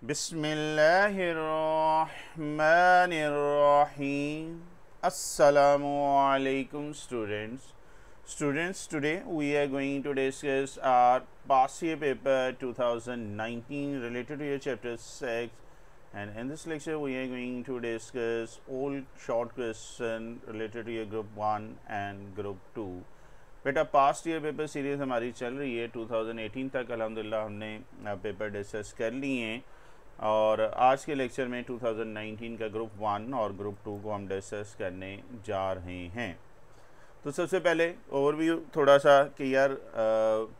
Bismillahirrahmanirrahim. Assalamualaikum students. Today we are going to discuss our past year paper 2019 related to your chapter 6, and in this lecture we are going to discuss all short question related to your group 1 and group 2. बेटा past year paper series हमारी चल रही है 2018 तक अल्हम्दुलिल्लाह हमने paper discuss कर लिए हैं और आज के लेक्चर में 2019 का ग्रुप 1 और ग्रुप 2 को हम डिस्कस करने जा रहे हैं। तो सबसे पहले ओवरव्यू थोड़ा सा कि यार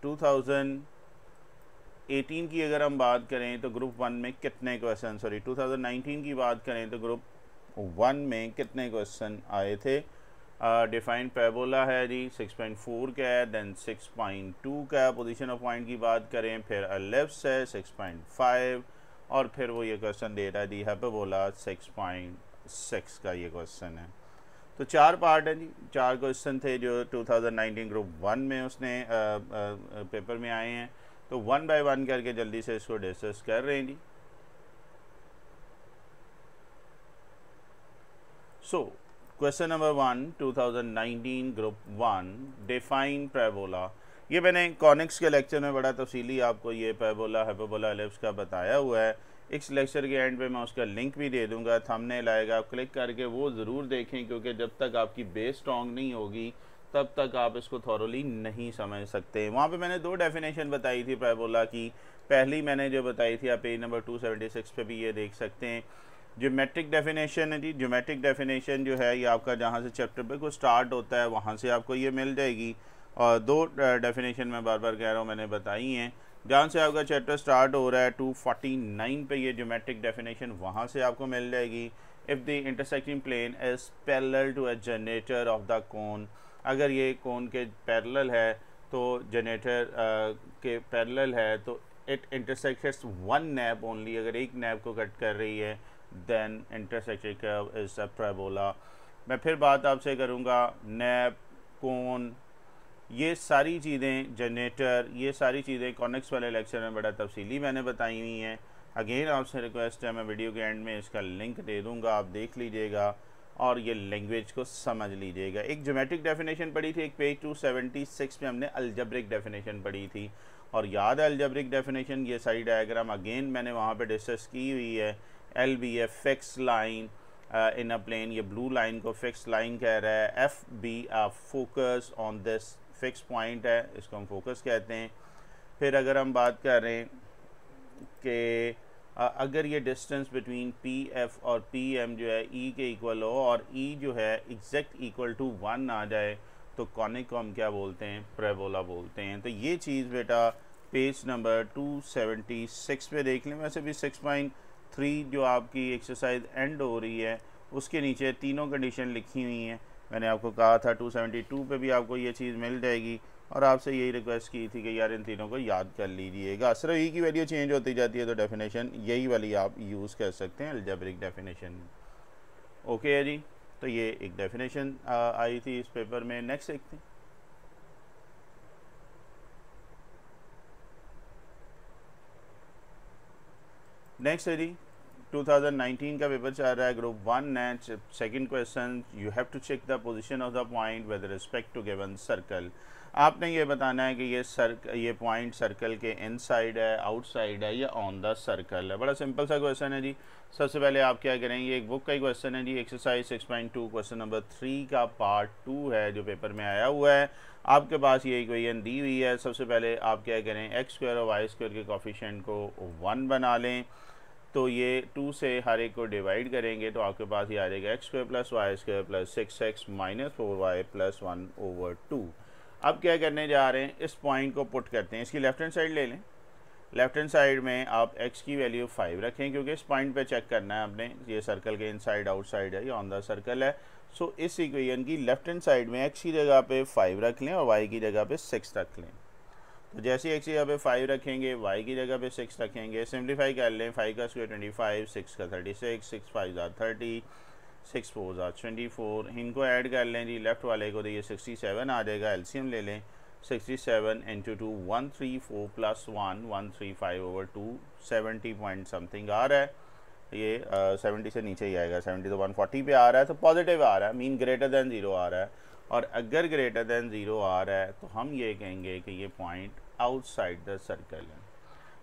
2018 की अगर हम बात करें तो ग्रुप 1 में कितने क्वेश्चन 2019 की बात करें तो ग्रुप 1 में कितने क्वेश्चन आए थे। डिफाइंड पैराबोला है जी 6.4 का है, देन 6.2 का पोजीशन ऑफ पॉइंट की बात करें, फिर एलिप्स है 6.5 और फिर वो ये क्वेश्चन दे रहा है जी हाइपरबोला 6.6 का ये क्वेश्चन है। तो चार पार्ट है जी, चार क्वेश्चन थे जो 2019 ग्रुप 1 में उसने पेपर में आए हैं। तो वन बाय वन करके जल्दी से इसको डिस्कस कर रहे हैं जी। So question number 1 2019 group 1 define parabola. ये मैंने कॉनिक्स के लेक्चर में बड़ा तफसीली आपको ये पैराबोला हाइपरबोला एलिप्स का बताया हुआ है। इस लेक्चर के एंड पे मैं उसका लिंक भी दे दूंगा, थंबनेल आएगा, आप क्लिक करके वो ज़रूर देखें क्योंकि जब तक आपकी बेस स्ट्रॉन्ग नहीं होगी तब तक आप इसको थॉरोली नहीं समझ सकते। वहाँ पे मैंने दो डेफिनेशन बताई थी पैराबोला की। पहली मैंने जो बताई थी आप पेज नंबर 276 पे भी ये देख सकते हैं। ज्योमेट्रिक डेफिनेशन है जी, ज्योमेट्रिक डेफिनेशन जो है ये आपका जहाँ से चैप्टर पे को स्टार्ट होता है वहाँ से आपको ये मिल जाएगी। और दो डेफिनेशन मैं बार बार कह रहा हूँ मैंने बताई हैं। जहाँ से आपका चैप्टर स्टार्ट हो रहा है 249 पे ये ज्योमेट्रिक डेफिनेशन वहाँ से आपको मिल जाएगी। If the intersecting plane is parallel to a generator of the cone, अगर ये कोन के पैरेलल है तो जनरेटर के पैरेलल है तो it intersects one nappe only, अगर एक नैप को कट कर रही है then intersected curve is a parabola. मैं फिर बात आपसे करूँगा नैप, कोन, ये सारी चीज़ें, जनरेटर, ये सारी चीज़ें कॉनिक्स वाले लेक्चर में बड़ा तफसीली मैंने बताई हुई हैं। अगेन आपसे रिक्वेस्ट है, मैं वीडियो के एंड में इसका लिंक दे दूँगा, आप देख लीजिएगा और ये लैंग्वेज को समझ लीजिएगा। एक ज्योमेट्रिक डेफिनेशन पढ़ी थी, एक पेज 276 में हमने अलजेब्रिक डेफिनेशन पढ़ी थी और याद है अलजेब्रिक डेफिनेशन, ये सारी डायग्राम अगेन मैंने वहाँ पर डिस्कस की हुई है। L be a fix line in a plane, ये ब्लू लाइन को फिक्स लाइन कह रहा है। F be a focus on this, fix point है, इसको हम फोकस कहते हैं। फिर अगर हम बात करें कि अगर ये डिस्टेंस बिटवीन पी एफ और पी एम जो है ई के इक्वल हो और ई जो है एग्जैक्ट इक्वल टू 1 आ जाए तो कॉनिक को हम क्या बोलते हैं, पैराबोला बोलते हैं। तो ये चीज़ बेटा पेज नंबर 276 पे देख लें। वैसे भी 6.3 जो आपकी एक्सरसाइज एंड हो रही है उसके नीचे तीनों कंडीशन लिखी हुई हैं। मैंने आपको कहा था 272 पे भी आपको ये चीज़ मिल जाएगी और आपसे यही रिक्वेस्ट की थी कि यार इन तीनों को याद कर लीजिएगा। सिर्फ ई की वैल्यू चेंज होती जाती है तो डेफिनेशन यही वाली आप यूज़ कर सकते हैं, अलजेब्रिक डेफिनेशन। ओके है जी, तो ये एक डेफिनेशन आई थी इस पेपर में। नेक्स्ट देखते हैं। नेक्स्ट है जी 2019 का पेपर चल रहा है group 1 net. Second question, you have to check the position of the point with respect to given circle. आपने ये बताना है कि ये पॉइंट सर्कल के इनसाइड है, आउटसाइड है या ऑन द सर्कल है। बड़ा सिंपल सा क्वेश्चन है जी। सबसे पहले आप क्या करेंगे, एक बुक का ही क्वेश्चन है जी, एक्सरसाइज 6.2 क्वेश्चन नंबर 3 का पार्ट 2 है जो पेपर में आया हुआ है। आपके पास ये इक्वेशन दी हुई है। सबसे पहले आप क्या करें, एक्स स्क्वायर और वाई स्क्वायर के कोफिशिएंट को 1 बना लें। तो ये 2 से हर एक को डिवाइड करेंगे तो आपके पास ये आ जाएगा x square plus y square plus 6x minus 4y plus 1/2। अब क्या करने जा रहे हैं, इस पॉइंट को पुट करते हैं। इसकी लेफ्ट हैंड साइड ले लें। लेफ्ट हैंड साइड में आप x की वैल्यू 5 रखें क्योंकि इस पॉइंट पे चेक करना है आपने ये सर्कल के इनसाइड आउटसाइड है या ऑन द सर्कल है। सो इस इक्वेशन की लेफ्ट हैंड साइड में x की जगह पे 5 रख लें और y की जगह पे 6 रख लें। तो जैसे ही x की जगह पे 5 रखेंगे, y की जगह पे 6 रखेंगे, सिंप्लीफाई कर लें। 5 का स्क्वायर 25, 6 का 36, 6 5 30, 6 4 24। इनको ऐड कर लें जी, लेफ्ट वाले को तो ये 67 आ जाएगा। एलसीएम ले लें 67 इंटू 2 134 प्लस 1 135/2 70 पॉइंट समथिंग आ रहा है। ये 70 से नीचे ही आएगा, 70 तो 140 पे आ रहा है, तो पॉजिटिव आ रहा है, मीन ग्रेटर देन 0 आ रहा है। और अगर ग्रेटर देन 0 आ रहा है तो हम ये कहेंगे कि ये पॉइंट आउटसाइड द सर्कल है।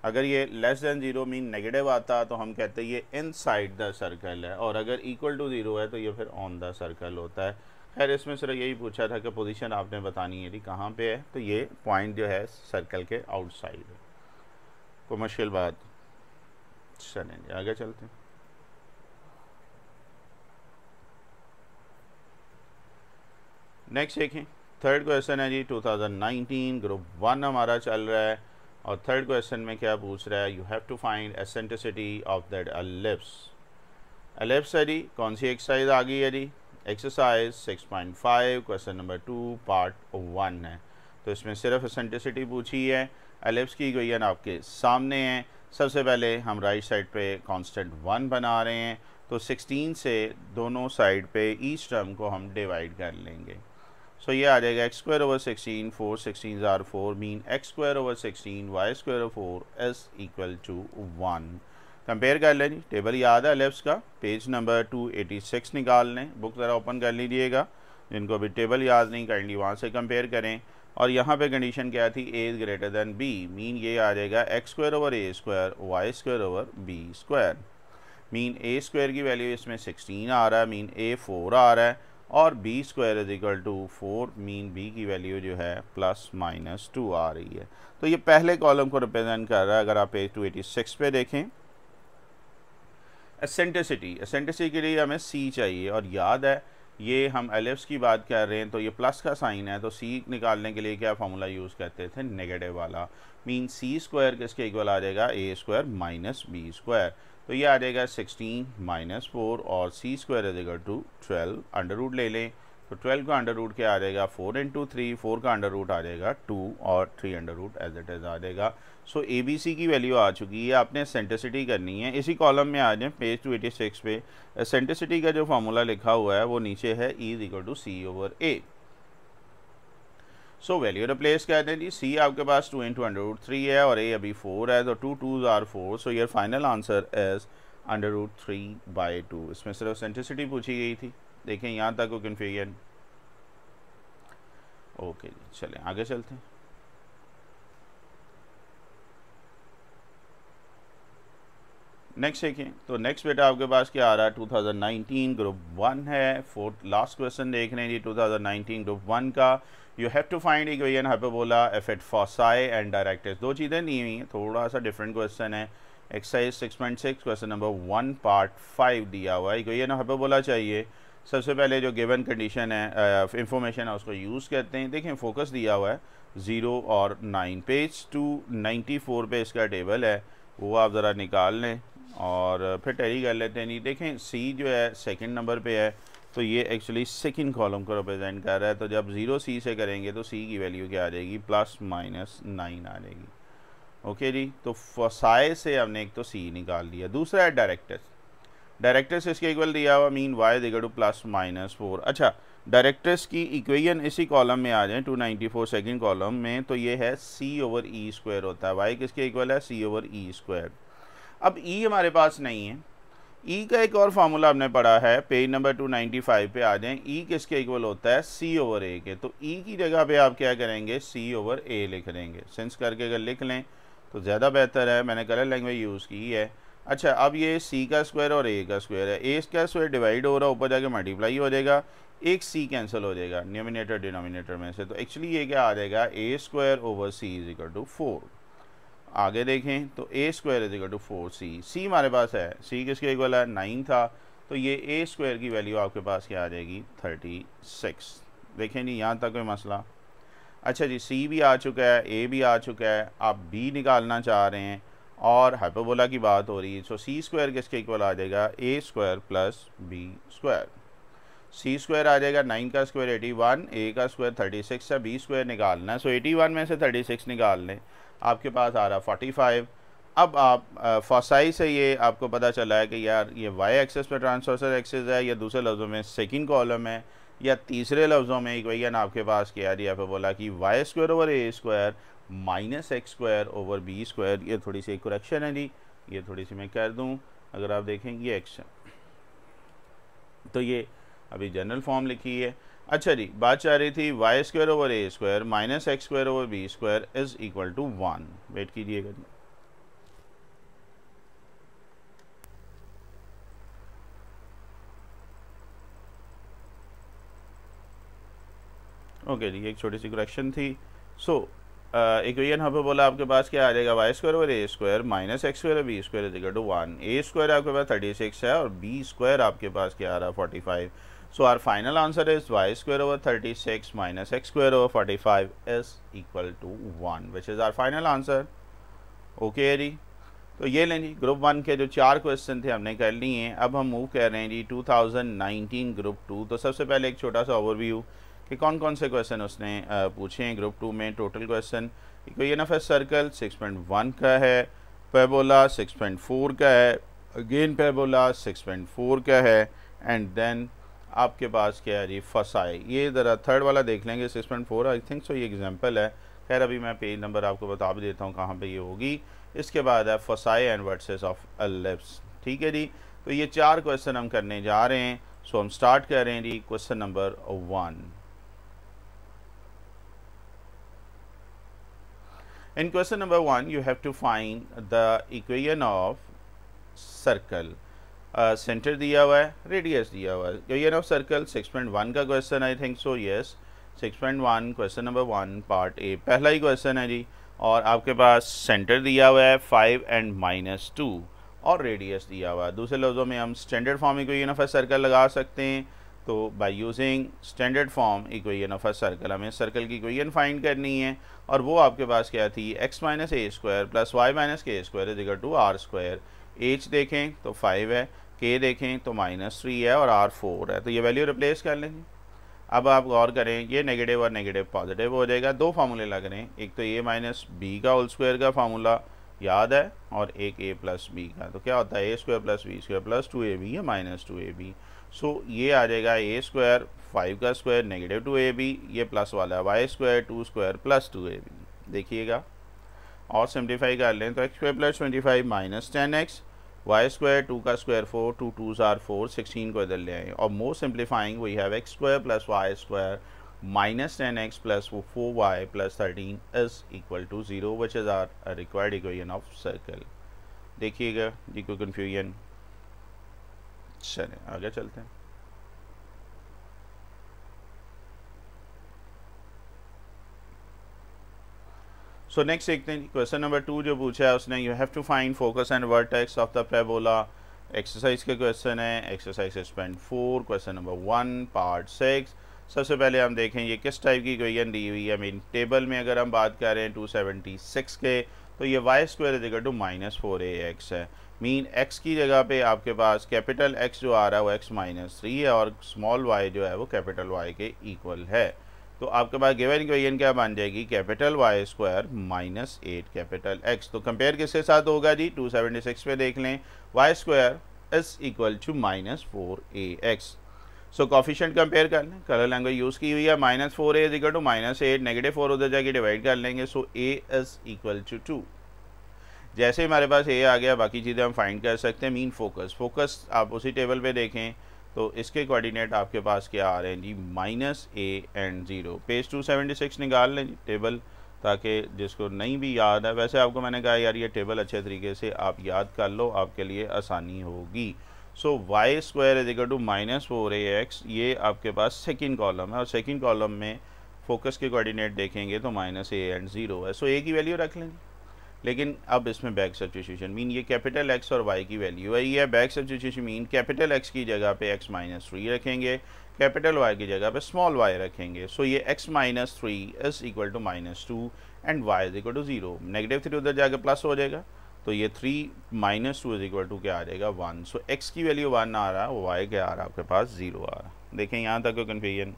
अगर ये लेस देन 0 मीन नेगेटिव आता तो हम कहते हैं ये इनसाइड द सर्कल है, और अगर इक्वल टू 0 है तो ये फिर ऑन द सर्कल होता है। खैर इसमें सिर्फ यही पूछा था कि पोजीशन आपने बतानी है थी कहाँ पे है, तो ये पॉइंट जो है सर्कल के आउटसाइड है। कोई मुश्किल बात? चलेंगे आगे चलते हैं। नेक्स्ट देखें, थर्ड क्वेश्चन है जी 2019 ग्रुप 1 हमारा चल रहा है, और थर्ड क्वेश्चन में क्या पूछ रहा है, you have to find eccentricity of that ellipse. Ellipse है जी, कौन सी एक्सरसाइज आ गई है जी, एक्सरसाइज 6.5 क्वेश्चन नंबर 2 पार्ट 1 है। तो इसमें सिर्फ एसेंट्रिसिटी पूछी है, एलिप्स की इक्वेशन आपके सामने है। सबसे पहले हम राइट साइड पे कांस्टेंट 1 बना रहे हैं, तो 16 से दोनों साइड पे ईच टर्म को हम डिवाइड कर लेंगे। सो ये आ जाएगा x square over 16, 4 16 are 4, mean x square over 16 y square over 4 is equal to 1। Compare कर लें, टेबल याद है एलिप्स का, पेज नंबर 286 निकाल लें, बुक ज़रा ओपन कर लीजिएगा, जिनको अभी टेबल याद नहीं काइंडली वहाँ से कंपेयर करें। और यहाँ पे कंडीशन क्या थी, a is greater than b, mean ये आ जाएगा x square over a square y square over b square, mean a square की वैल्यू इसमें 16 आ रहा है, मीन a 4 आ रहा है, और b square is equal to 4, mean b की वैल्यू जो है प्लस माइनस 2 आ रही है। तो ये पहले कॉलम को रिप्रेजेंट कर रहा है। अगर आप पेज 286 पे देखें, एसेंट्रिसिटी के लिए हमें c चाहिए, और याद है ये हम एलिप्स की बात कर रहे हैं तो ये प्लस का साइन है, तो c निकालने के लिए क्या फार्मूला यूज़ करते थे, नेगेटिव वाला, मीन c स्क्वायर किसके इक्वल आ जाएगा, a square minus b square. तो ये आ जाएगा 16 माइनस 4, और c square is equal to 12, under root ले लें तो 12 का अंडर रूट क्या आ जाएगा, 4 इंटू 3, 4 का अंडर रूट आ जाएगा 2, और 3 under root as it is आ जाएगा। सो ए बी सी की वैल्यू आ चुकी है, आपने एसेंट्रिसिटी करनी है। इसी कॉलम में आ जाए पेज 286 पे, एसेंट्रिसिटी का जो फार्मूला लिखा हुआ है वो नीचे है, E is equal to c over a. So value replace कर दें जी, c आपके पास 2 इंटू अंडर रूट 3 है, और a अभी 4 है, तो 2 2s are 4, so your final answer is under root 3/2। इसमें सिर्फ एसेंट्रिसिटी पूछी गई थी। देखें यहाँ तक को कन्फ्यूजन। ओके जी, चलें आगे चलते हैं। नेक्स्ट देखें, तो नेक्स्ट बेटा आपके पास क्या आ रहा है, 2019 ग्रुप 1 है, फोर्थ लास्ट क्वेश्चन देख रहे हैं जी 2019 ग्रुप 1 का। You have to find equation hyperbola if at foci and directrix. दो चीज़ें नहीं हुई हैं, थोड़ा सा डिफरेंट क्वेश्चन है। एक्सरसाइज 6.6 क्वेश्चन नंबर 1 पार्ट 5 दिया हुआ है, इक्वेशन हाइपरबोला चाहिए। सबसे पहले जो गिवन कंडीशन है, इंफॉर्मेशन है, उसको यूज़ करते हैं। देखें फोकस दिया हुआ है 0 और 9, पेज 294 पे इसका टेबल है, वो आप ज़रा निकाल लें और फिर टैली कर लेते हैं। नहीं देखें सी जो है सेकंड नंबर पे है, तो ये एक्चुअली सेकंड कॉलम को रिप्रेजेंट कर रहा है। तो जब 0 सी से करेंगे तो सी की वैल्यू क्या आ जाएगी, प्लस माइनस 9 आ जाएगी। ओके जी, तो फसाए से हमने एक तो सी निकाल लिया। दूसरा है डायरेक्टर्स इसके इक्वल दिया हुआ, mean y equal to plus minus 4। अच्छा, डायरेक्टर्स की इक्वेशन इसी कॉलम में आ जाए 294 सेकंड कॉलम में, तो ये है सी ओवर ई स्क्वायर होता है। वाई किसके इक्वल है, सी ओवर ई स्क्वायर। अब ई हमारे पास नहीं है, ई का एक और फार्मूला हमने पढ़ा है, पेज नंबर 295 पे आ जाएं। ई किसके इक्वल होता है, सी ओवर ए के। तो ई की जगह पे आप क्या करेंगे, सी ओवर ए लिख देंगे। सेंस करके अगर लिख लें तो ज़्यादा बेहतर है, मैंने कलर लैंग्वेज यूज़ की है। अच्छा, अब ये सी का स्क्वायर और ए का स्क्वायर है, ए का स्क्वायर डिवाइड हो रहा है, ऊपर जाके मल्टीप्लाई हो जाएगा, एक सी कैंसिल हो जाएगा न्यूमिनेटर डिनोमिनेटर में से। तो एक्चुअली ये क्या आ जाएगा, a square over c is equal to 4। आगे देखें तो a square is equal to 4c। C हमारे पास है, सी किसके इक्वल है, 9 था, तो ये ए स्क्वायर की वैल्यू आपके पास क्या आ जाएगी, 36। देखें जी यहाँ तक कोई मसला। अच्छा जी, सी भी आ चुका है, ए भी आ चुका है, आप बी निकालना चाह रहे हैं और हाइपरबोला की बात हो रही है। सो सी स्क्वायर किसके इक्वल आ जाएगा, a square plus b square. C square आ जाएगा 9 का स्क्वायर 81, ए का स्क्वायर 36 है, बी स्क्वायर निकालना है। सो 81 में से 36 निकाल लें, आपके पास आ रहा 45। अब आप फॉसाई से ये आपको पता चला है कि यार ये वाई एक्सेस पे ट्रांसवर्सल एक्सेस है, या दूसरे लफ्ज़ों में सेकंड कॉलम है, या तीसरे लफ्ज़ों में इक्वेशन आपके पास क्या दिया पे बोला कि y square over a square minus x square over b square. ये थोड़ी सी करेक्शन है जी, ये थोड़ी सी मैं कर दूं। अगर आप देखेंगे एक्स, तो ये अभी जनरल फॉर्म लिखी है। अच्छा जी, बात चाह रही थी y square over a square minus x square over b square is equal to 1। Wait कीजिएगा जी। ओके जी, एक छोटी सी करेक्शन थी। सो इक्वेशन यहाँ पे बोला आपके पास क्या आ जाएगा, y square over a square minus x square b square is equal to 1। A square आपके पास 36 है और बी स्क्वायर आपके पास क्या आ रहा है 45। So our final answer is y square over 36 minus x square over 45 is equal to 1 which is our final answer. Okay जी, तो ये लें जी, ग्रुप 1 के जो 4 क्वेश्चन थे हमने कर लिए हैं। अब हम मूव कर रहे हैं जी 2019 ग्रुप 2। तो सबसे पहले एक छोटा सा ओवरव्यू कि कौन कौन से क्वेश्चन उसने पूछे हैं ग्रुप 2 में। Total question equation of a circle 6.1 का है, पैराबोला 6.4 का है, अगेन पैराबोला 6.4 का है, एंड देन आपके पास क्या है जी फसाई। ये ज़रा थर्ड वाला देख लेंगे 6.4, आई थिंक सो ये एग्जांपल है। खैर अभी मैं पेज नंबर आपको बता भी देता हूँ कहाँ पे ये होगी। इसके बाद है फसाई एंड वर्सेस ऑफ एलिप्स। ठीक है जी, तो ये 4 क्वेश्चन हम करने जा रहे हैं। सो हम स्टार्ट कर रहे हैं जी question number 1। In question number 1, you have to find the equation of circle. Centre दिया हुआ है, रेडियस दिया हुआ है। इक्वेशन ऑफ सर्कल 6.1 का question I think so, yes 6.1 question number 1 part A पहला ही क्वेश्चन है जी। और आपके पास सेंटर दिया हुआ है 5 एंड -2 और रेडियस दिया हुआ है। दूसरे लफ्ज़ों में हम standard form equation of a circle लगा सकते हैं। तो by using standard form equation of a circle हमें सर्कल की इक्वेशन फाइंड करनी है, और वो आपके पास क्या थी, x minus a square plus y minus k square is equal to r square. h देखें तो 5 है, k देखें तो -3 है और r 4 है। तो ये वैल्यू रिप्लेस कर लेंगे। अब आप गौर करें, ये नेगेटिव और नेगेटिव पॉजिटिव हो जाएगा। 2 फार्मूले लग रहे हैं, एक तो a माइनस बी का होल स्क्वायर का फार्मूला याद है, और एक a प्लस बी का। तो क्या होता है, a square plus b square plus 2ab या -2ab। सो ये आ जाएगा a स्क्वायर 5 का स्क्वायर नेगेटिव 2ab, ये प्लस वाला है Y square 2 square plus 2ab। देखिएगा और सिंप्लीफाई कर लें तो x square plus 25 minus 10x, y square 2 का स्क्वायर 4, 2 2s आर 4, 16 को इधर ले आए। और more simplifying we have x square plus y square minus 10x plus 4y plus 13 is equal to 0 which is our required equation of circle. देखिएगा जी कोई confusion. चलें आगे चलते हैं। सो नेक्स्ट देखते हैं क्वेश्चन नंबर 2 जो पूछा है उसने, you have to find focus and vertex of the parabola. Exercise का क्वेश्चन है, एक्सरसाइज 6.4 क्वेश्चन नंबर 1 पार्ट 6। सबसे पहले हम देखें ये किस टाइप की इक्वेशन दी हुई है। मीन टेबल में अगर हम बात करें 276 के, तो ये y square is equal to -4ax है। मीन x की जगह पे आपके पास कैपिटल x जो आ रहा है वो x -3 है, और स्मॉल y जो है वो कैपिटल y के इक्वल है। तो आपके पास गिवन इक्वेशन क्या बन जाएगी, capital y square -8 capital x। तो कंपेयर किसके साथ होगा जी, 276 पे देख लें, y square is equal to -4ax। So coefficient compare कर लें, कलर लैंग्वेज यूज़ की हुई है, -4a is equal to -8, negative 4 उधर जाके डिवाइड कर लेंगे। सो a इज इक्वल टू 2। जैसे हमारे पास a आ गया, बाकी चीज़ें हम फाइंड कर सकते हैं। मीन फोकस आप उसी टेबल पे देखें तो इसके कोऑर्डिनेट आपके पास क्या आ रहे हैं जी, -a एंड 0। पेज 276 निकाल लें टेबल, ताकि जिसको नहीं भी याद है, वैसे आपको मैंने कहा यार ये टेबल अच्छे तरीके से आप याद कर लो, आपके लिए आसानी होगी। So y square is equal to -4ax, ये आपके पास सेकंड कॉलम है, और सेकंड कॉलम में फोकस के कोऑर्डिनेट देखेंगे तो -a एंड 0 है। सो a की वैल्यू रख लेंगे, लेकिन अब इसमें बैक सब्स्टिट्यूशन मीन ये कैपिटल x और y की वैल्यू है, ये back substitution mean capital x की जगह पे x -3 रखेंगे, कैपिटल y की जगह पे स्मॉल y रखेंगे। सो ये x -3 is equal to -2 and y is equal to 0। Negative 3 उधर जाकर प्लस हो जाएगा, तो ये 3 -2 इज इक्वल टू क्या आ जाएगा 1। सो x की वैल्यू 1 आ रहा है, y क्या आ रहा है आपके पास 0 आ रहा है। देखें यहाँ तक कन्फ्यूजन।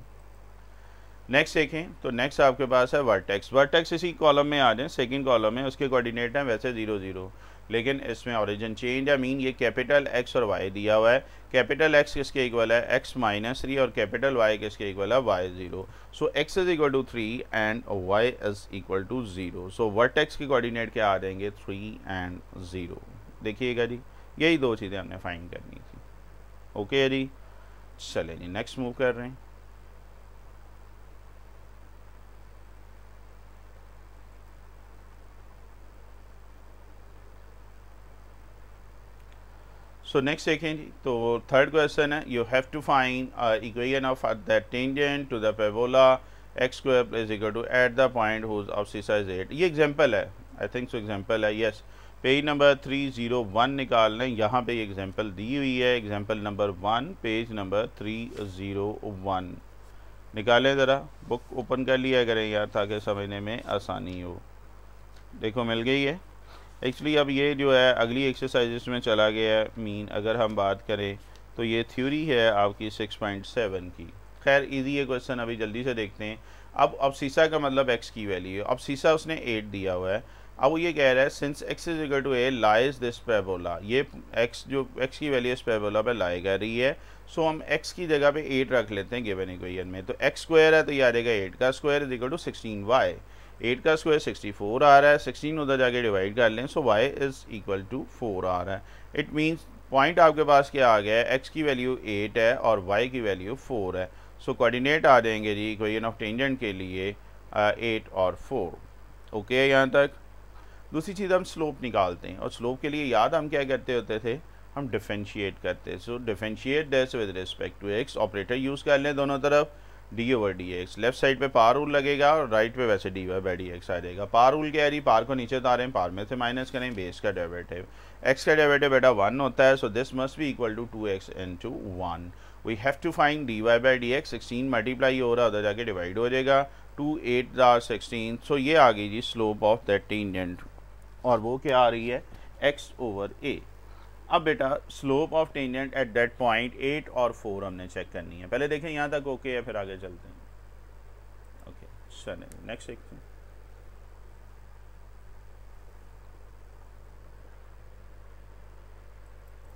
नेक्स्ट देखें तो नेक्स्ट आपके पास है वर्टेक्स। वर्टेक्स इसी कॉलम में आ जाए, सेकंड कॉलम में उसके कोऑर्डिनेट हैं वैसे 0 0। लेकिन इसमें ओरिजिन चेंज है, मीन ये कैपिटल एक्स और वाई दिया हुआ है। कैपिटल एक्स किसके इक्वल है, एक्स माइनस 3, और कैपिटल वाई किसके इक्वल है, y 0। So x is equal to 3 and y is equal to 0। So vertex के कोऑर्डिनेट क्या आ जाएंगे, 3 एंड 0। देखिएगा जी, यही दो चीज़ें हमने फाइंड करनी थी। ओके जी, चले जी नेक्स्ट मूव कर रहे हैं। सो नेक्स्ट देखें जी, तो थर्ड क्वेश्चन है, you have to find equation of that tangent to the parabola x square is equal to at the point whose abscissa is 8। ये एग्जांपल है, आई थिंक सो एग्जांपल है, yes. Page number 301 निकाल लें, यहाँ पे example दी हुई है, example number 1 page number 301 निकालें। ज़रा बुक ओपन कर लिया करें यार, ताकि समझने में आसानी हो। देखो मिल गई है। एक्चुअली अब ये जो है अगली एक्सरसाइजेस में चला गया है। मीन अगर हम बात करें तो ये थ्योरी है आपकी 6.7 की। खैर इजी है क्वेश्चन, अभी जल्दी से देखते हैं। अब सीसा का मतलब एक्स की वैल्यू है। अब सीसा उसने 8 दिया हुआ है। अब वो ये कह रहा है since x is equal to a lies this parabola, ये एक्स जो एक्स की वैल्यू इस पैराबोला पे लाई कर रही है। सो हम एक्स की जगह पे 8 रख लेते हैं गिवन इक्वेशन में। तो एक्स स्क्वायर है तो ये आ जाएगा 8 का square is equal to 16y। 8 का स्क्वायर 64 आ रहा है, 16 उधर जाके डिवाइड कर लें, सो y इज इक्वल टू 4 आ रहा है। इट मीन्स पॉइंट आपके पास क्या आ गया है, x की वैल्यू 8 है और y की वैल्यू 4 है। सो कोऑर्डिनेट आ जाएंगे जी इक्वेशन ऑफ टेंजेंट के लिए 8 और 4। ओके यहाँ तक। दूसरी चीज़ हम स्लोप निकालते हैं, और स्लोप के लिए याद हम क्या करते होते थे, हम डिफरेंशिएट करते हैं। So differentiate this with respect to x, operator use कर लें दोनों तरफ, d over d x. Left side पे पार रूल लगेगा और राइट पे वैसे d y by d x आ जाएगा। पार रूल क्या है जी, पार को नीचे उतारें, पार में से माइनस करें, बेस का डेरिवेटिव एक्स का डेरिवेटिव बेटा 1 होता है। So this must be equal to 2x into 1। We have to find d y by d x. 16 multiply हो रहा है, उधर जाके डिवाइड हो जाएगा, 2 8 16। सो ये आ गई जी स्लोप ऑफ दैट टेंजेंट, और वो क्या आ रही है, x ओवर a। अब बेटा slope of tangent at that point 8 और 4 हमने चेक करनी है। पहले देखें यहाँ तक ओके है, फिर आगे चलते हैं। ओके चलें नेक्स्ट देखते हैं।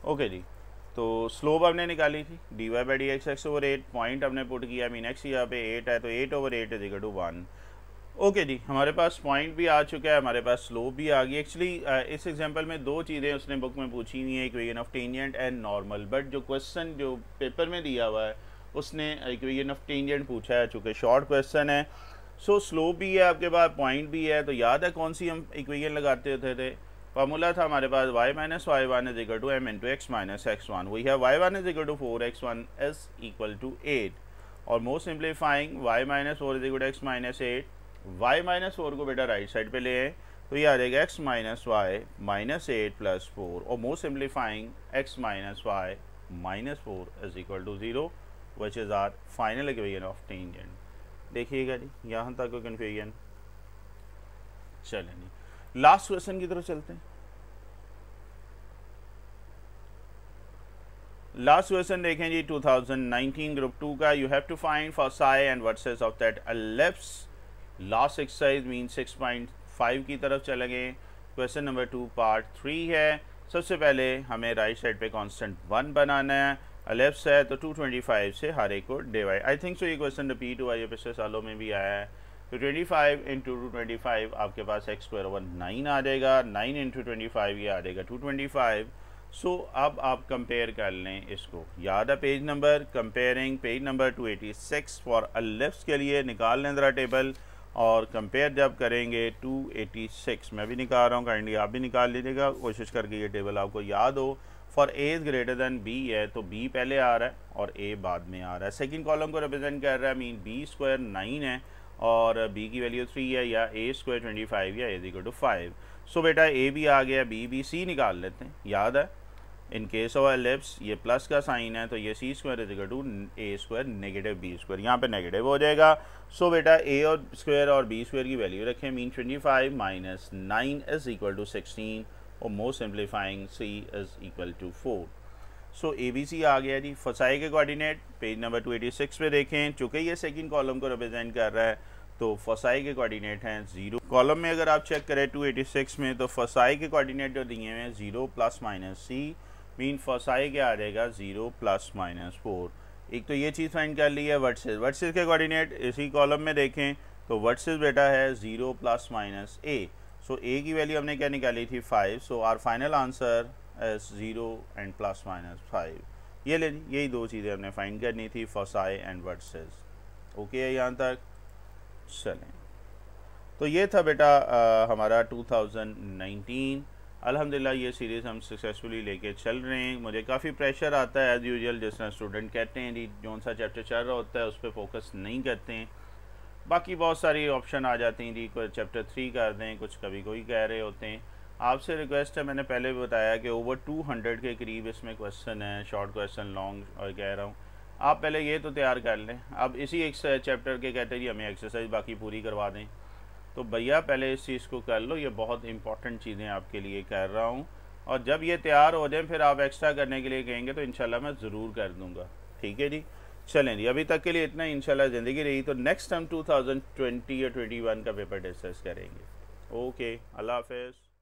ओके जी, तो स्लोप हमने निकाली थी, d y by d x x over 8, point हमने पुट किया, मीन एक्स यहाँ पे 8 है, तो 8 over 8 is equal to 1। Okay जी, हमारे पास पॉइंट भी आ चुका है, हमारे पास स्लोप भी आ गई। एक्चुअली इस एग्जांपल में दो चीज़ें उसने बुक में पूछी हुई हैं, equation of tangent and normal. But जो क्वेश्चन जो पेपर में दिया हुआ है उसने इक्वेशन ऑफ टेंजेंट पूछा है, चूँकि शॉर्ट क्वेश्चन है। सो स्लोप भी है आपके पास, पॉइंट भी है। तो याद है कौन सी हम इक्वेशन लगाते होते थे, फार्मूला था हमारे पास y minus y one is equal to m into x minus x one. We have y one is equal to 4x1 is equal to 8, और most simplifying y minus 4 is equal to x minus 8। y minus 4 को बेटा right side पे ले आए, तो ये आ जाएगा x minus y minus 8 plus 4, और most simplifying x minus y minus 4 is equal to 0, which is our final equation of tangent. देखिएगा जी यहाँ तक कोई कन्फ्यूजन। चलें जी लास्ट क्वेश्चन की तरफ चलते हैं। लास्ट क्वेश्चन देखें जी 2019 ग्रुप 2 का। You have to find foci and vertices of that ellipse. Last exercise mean 6.5 की तरफ चलेंगे। क्वेश्चन नंबर 2 पार्ट 3 है। सबसे पहले हमें राइट साइड पे कांस्टेंट 1 बनाना है, एलिप्स है तो 225 से हर एक को डिवाइड। आई थिंक सो ये क्वेश्चन रिपीट हुआ, ये पिछले सालों में भी आया है। तो 25 इंटू 225 आपके पास एक्स स्क्वायर ओवर 9 आ जाएगा, 9 इंटू 25 ये आ जाएगा 225। सो अब आप कंपेयर कर लें इसको, याद है page number, comparing page number 286 for ellipse के लिए निकाल लें ज़रा टेबल, और कंपेयर जब करेंगे 286, मैं भी निकाल रहा हूँ, काइंडली आप भी निकाल लीजिएगा, कोशिश करके ये टेबल आपको याद हो। For a is greater than b है तो बी पहले आ रहा है और ए बाद में आ रहा है। सेकंड कॉलम को रिप्रेजेंट कर रहा है, मीन बी स्क्वायर 9 है और बी की वैल्यू 3 है, या ए स्क्वायर 25 या इज इक्वल टू 5। सो बेटा ए भी आ गया, बी सी निकाल लेते हैं। याद है इन केस ऑफ एलिप्स ये प्लस का साइन है तो ये c square is equal to a square negative b square, यहाँ पे नेगेटिव हो जाएगा। सो बेटा ए और स्क्वायर और बी स्क्वायर की वैल्यू रखें, mean 25 minus 9 is equal to 16, और most simplifying c is equal to 4। So a b c आ गया जी। फसाई के कोऑर्डिनेट पेज नंबर 286 पे देखें, चूँकि ये सेकंड कॉलम को रिप्रेजेंट कर रहा है तो फसाई के कोऑर्डिनेट हैं 0। कॉलम में अगर आप चेक करें 286 में, तो फसाई के कोऑर्डिनेट जो दिए हुए हैं 0 प्लस माइनस सी, मीन फसाई क्या आ जाएगा 0 प्लस माइनस 4। एक तो ये चीज़ फाइंड कर ली है वर्सेस। वर्सेस के कोऑर्डिनेट इसी कॉलम में देखें तो वर्सेस बेटा है 0 प्लस माइनस ए। सो ए की वैल्यू हमने क्या निकाली थी 5। So our final answer is 0 and plus minus 5। ये ले, यही दो चीज़ें हमने फाइंड करनी थी, फसाई एंड वर्सेस। ओके है यहाँ तक? चलें, तो ये था बेटा हमारा 2019। अल्हम्दुलिल्लाह ये सीरीज़ हम सक्सेसफुली लेके चल रहे हैं। मुझे काफ़ी प्रेशर आता है एज़ यूजुअल, जिस तरह स्टूडेंट कहते हैं जी जौन सा चैप्टर चल रहा होता है उस पर फोकस नहीं करते हैं, बाकी बहुत सारी ऑप्शन आ जाती हैं जी, कोई चैप्टर 3 कर दें, कुछ कभी कोई कह रहे होते हैं। आपसे रिक्वेस्ट है, मैंने पहले भी बताया कि ओवर 200 के करीब इसमें क्वेश्चन है, शॉर्ट क्वेश्चन, लॉन्ग, और कह रहा हूँ आप पहले ये तो तैयार कर लें। अब इसी एक चैप्टर के कहते हैं जी हमें एक्सरसाइज बाकी पूरी करवा दें, तो भैया पहले इस चीज़ को कर लो, ये बहुत इंपॉर्टेंट चीज़ें आपके लिए कर रहा हूँ। और जब ये तैयार हो जाए फिर आप एक्स्ट्रा करने के लिए कहेंगे तो इंशाल्लाह मैं ज़रूर कर दूँगा। ठीक है जी, चलें जी, अभी तक के लिए इतना। इंशाल्लाह ज़िंदगी रही तो नेक्स्ट हम 2020 या 21 का पेपर डिस्कस करेंगे। ओके, अल्लाह हाफ़िज़।